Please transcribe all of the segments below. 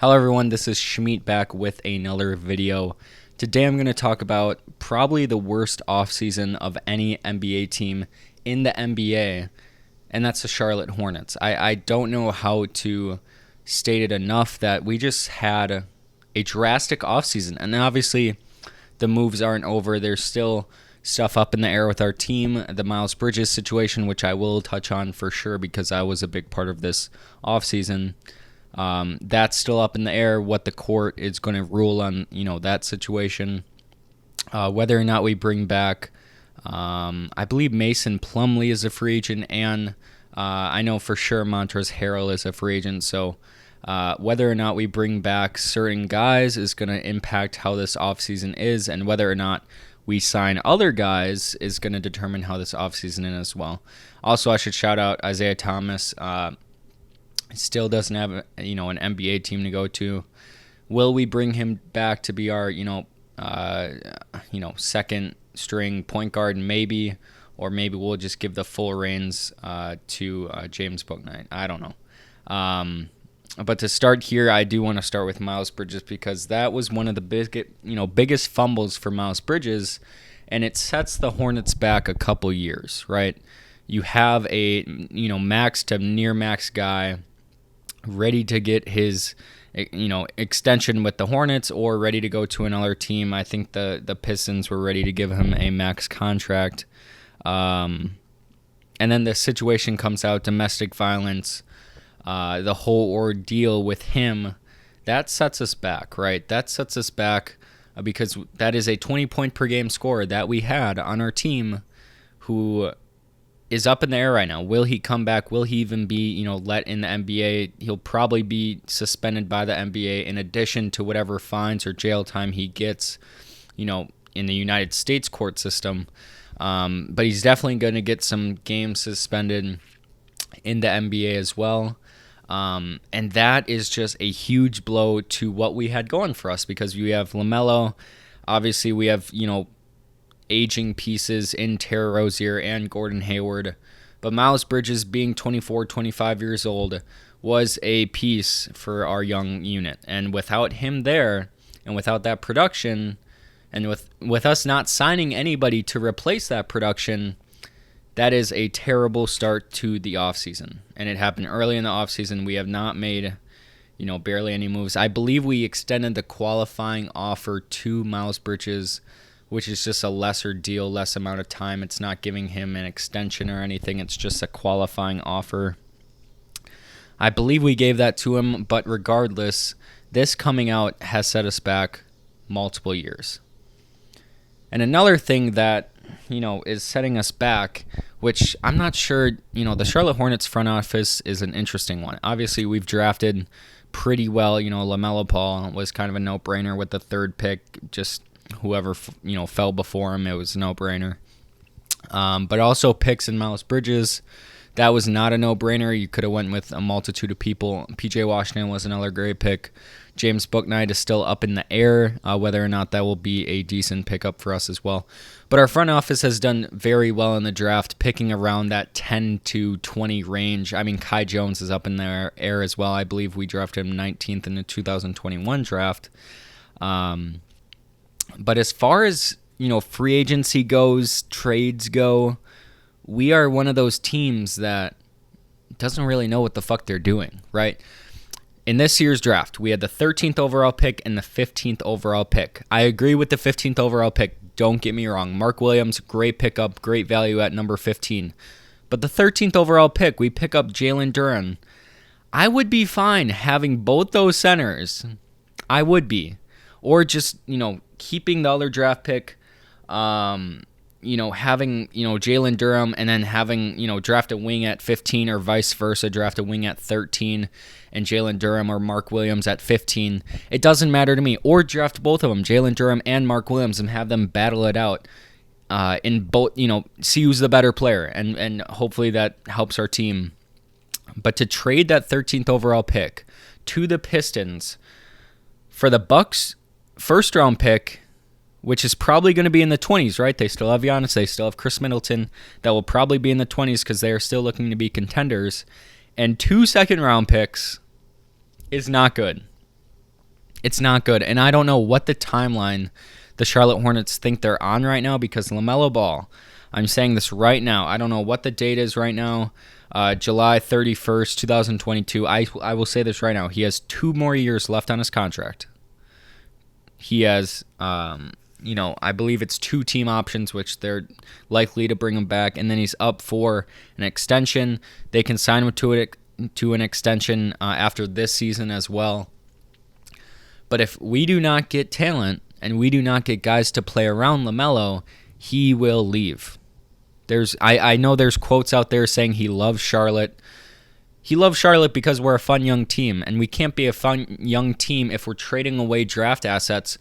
Hello everyone, this is Schmeat back with another video. Today I'm going to talk about probably the worst offseason of any NBA team in the NBA, and that's the Charlotte Hornets. I don't know how to state it enough that we just had a drastic offseason, and obviously the moves aren't over. There's still stuff up in the air with our team, the Miles Bridges situation, which I will touch on for sure because I was a big part of this offseason. That's still up in the air, what the court is going to rule on, that situation. Whether or not we bring back, I believe Mason Plumlee is a free agent, and I know for sure Montrezl Harrell is a free agent. So whether or not we bring back certain guys is going to impact how this offseason is, and whether or not we sign other guys is going to determine how this offseason is as well. Also, I should shout out Isaiah Thomas. Still doesn't have an NBA team to go to. Will we bring him back to be our second string point guard? Maybe, or maybe we'll just give the full reins to James Bouknight. I don't know. But to start here, I do want to start with Miles Bridges because that was one of the biggest fumbles for Miles Bridges, and it sets the Hornets back a couple years, right? You have a max to near max guy ready to get his extension with the Hornets or ready to go to another team. I think the Pistons were ready to give him a max contract. And then the situation comes out, domestic violence, the whole ordeal with him, that sets us back, right? That sets us back because that is a 20-point per game scorer that we had on our team who is up in the air right now. Will he come back? Will he even be, let in the NBA? He'll probably be suspended by the NBA in addition to whatever fines or jail time he gets, in the United States court system. But he's definitely going to get some games suspended in the NBA as well. And that is just a huge blow to what we had going for us because we have LaMelo. Obviously, we have, aging pieces in Terry Rozier and Gordon Hayward. But Miles Bridges, being 24, 25 years old, was a piece for our young unit. And without him there, and without that production, and with us not signing anybody to replace that production, that is a terrible start to the offseason. And it happened early in the offseason. We have not made, barely any moves. I believe we extended the qualifying offer to Miles Bridges, which is just a lesser deal, less amount of time. It's not giving him an extension or anything. It's just a qualifying offer. I believe we gave that to him, but regardless, this coming out has set us back multiple years. And another thing that, is setting us back, which I'm not sure, the Charlotte Hornets front office is an interesting one. Obviously, we've drafted pretty well. LaMelo Ball was kind of a no-brainer with the third pick, just whoever fell before him, it was a no-brainer. But also picks in Miles Bridges, that was not a no-brainer. You could have went with a multitude of people. PJ Washington was another great pick. James Bouknight is still up in the air, whether or not that will be a decent pickup for us as well. But our front office has done very well in the draft, picking around that 10 to 20 range. I mean, Kai Jones is up in the air as well. I believe we drafted him 19th in the 2021 draft. But as far as, free agency goes, trades go, we are one of those teams that doesn't really know what the fuck they're doing, right? In this year's draft, we had the 13th overall pick and the 15th overall pick. I agree with the 15th overall pick. Don't get me wrong. Mark Williams, great pickup, great value at number 15. But the 13th overall pick, we pick up Jalen Duren. I would be fine having both those centers. I would be. Or just, keeping the other draft pick, having, Jalen Durham and then having, draft a wing at 15 or vice versa, draft a wing at 13 and Jalen Durham or Mark Williams at 15. It doesn't matter to me. Or draft both of them, Jalen Durham and Mark Williams, and have them battle it out in both, see who's the better player. And hopefully that helps our team. But to trade that 13th overall pick to the Pistons for the Bucks' first-round pick, which is probably going to be in the 20s, right? They still have Giannis. They still have Chris Middleton. That will probably be in the 20s because they are still looking to be contenders. And 2 second-round picks is not good. It's not good. And I don't know what the timeline the Charlotte Hornets think they're on right now, because LaMelo Ball, I'm saying this right now, I don't know what the date is right now, July 31st, 2022. I will say this right now. He has 2 more years left on his contract. He has, I believe it's 2 team options, which they're likely to bring him back, and then he's up for an extension. They can sign him to an extension after this season as well. But if we do not get talent and we do not get guys to play around LaMelo, he will leave. I know there's quotes out there saying he loves Charlotte. He loves Charlotte because we're a fun young team, and we can't be a fun young team if we're trading away draft assets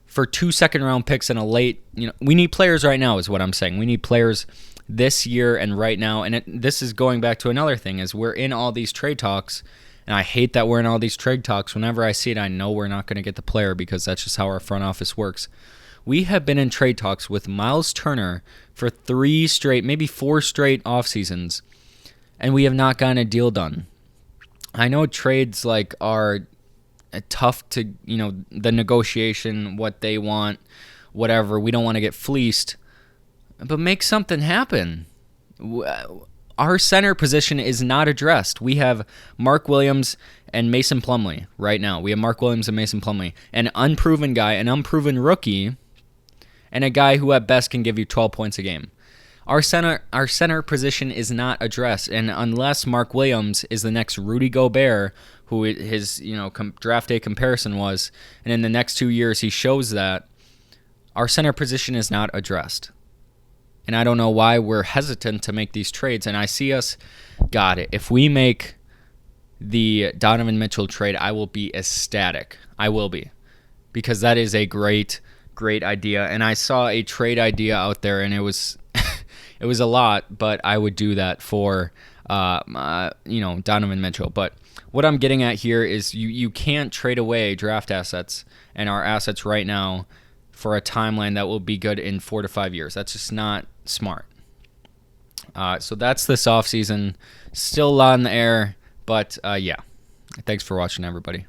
for 2 second-round picks and a late. We need players right now, is what I'm saying. We need players this year and right now, and this is going back to another thing, is we're in all these trade talks. And I hate that we're in all these trade talks. Whenever I see it, I know we're not going to get the player, because that's just how our front office works. We have been in trade talks with Miles Turner for 3 straight, maybe 4 straight off seasons, and we have not gotten a deal done. I know trades are tough to, the negotiation, what they want, whatever. We don't want to get fleeced, but make something happen. Our center position is not addressed. We have Mark Williams and Mason Plumlee right now. We have Mark Williams and Mason Plumlee, an unproven guy, an unproven rookie, and a guy who at best can give you 12 points a game. Our center position is not addressed, and unless Mark Williams is the next Rudy Gobert, who his draft day comparison was, and in the next 2 years he shows that, our center position is not addressed. And I don't know why we're hesitant to make these trades. And I see us got it. If we make the Donovan Mitchell trade, I will be ecstatic. I will be. Because that is a great, great idea. And I saw a trade idea out there, and it was it was a lot, but I would do that for Donovan Mitchell. But what I'm getting at here is you can't trade away draft assets and our assets right now for a timeline that will be good in 4 to 5 years. That's just not smart. So that's this offseason. Still a lot in the air, but yeah. Thanks for watching, everybody.